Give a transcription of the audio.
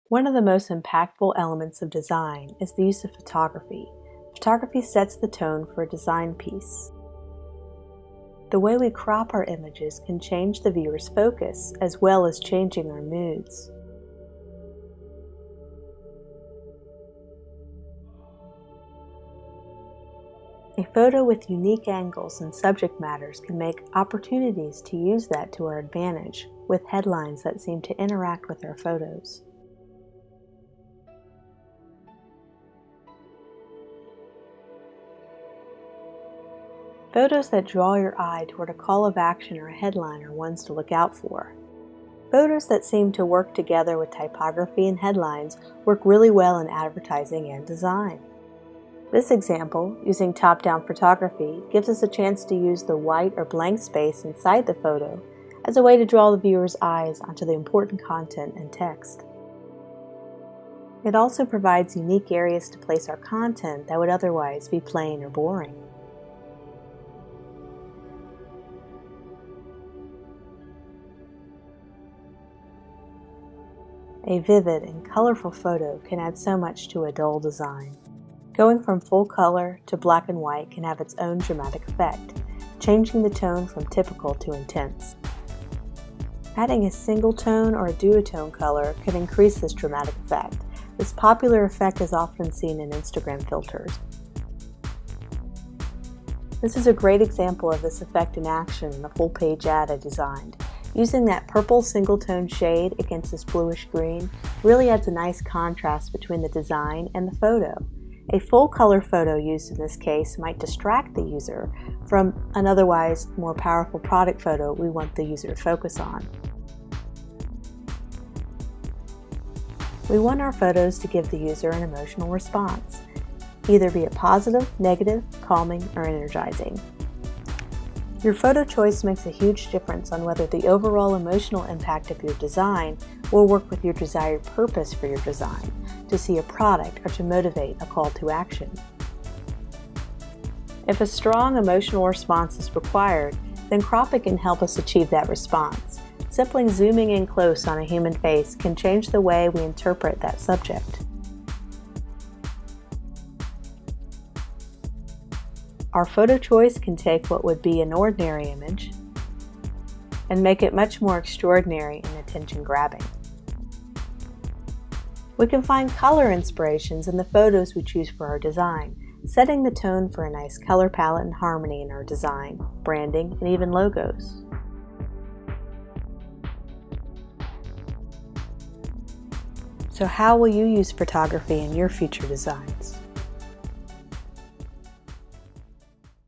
One of the most impactful elements of design is the use of photography. Photography sets the tone for a design piece. The way we crop our images can change the viewer's focus, as well as changing our moods. A photo with unique angles and subject matters can make opportunities to use that to our advantage, with headlines that seem to interact with our photos. Photos that draw your eye toward a call of action or a headline are ones to look out for. Photos that seem to work together with typography and headlines work really well in advertising and design. This example, using top-down photography, gives us a chance to use the white or blank space inside the photo as a way to draw the viewer's eyes onto the important content and text. It also provides unique areas to place our content that would otherwise be plain or boring. A vivid and colorful photo can add so much to a dull design. Going from full color to black and white can have its own dramatic effect, changing the tone from typical to intense. Adding a single tone or a duotone color can increase this dramatic effect. This popular effect is often seen in Instagram filters. This is a great example of this effect in action in a full-page ad I designed. Using that purple single-tone shade against this bluish green really adds a nice contrast between the design and the photo. A full-color photo used in this case might distract the user from an otherwise more powerful product photo we want the user to focus on. We want our photos to give the user an emotional response, either be it positive, negative, calming, or energizing. Your photo choice makes a huge difference on whether the overall emotional impact of your design will work with your desired purpose for your design, to see a product or to motivate a call to action. If a strong emotional response is required, then cropping can help us achieve that response. Simply zooming in close on a human face can change the way we interpret that subject. Our photo choice can take what would be an ordinary image and make it much more extraordinary and attention-grabbing. We can find color inspirations in the photos we choose for our design, setting the tone for a nice color palette and harmony in our design, branding, and even logos. So how will you use photography in your future designs?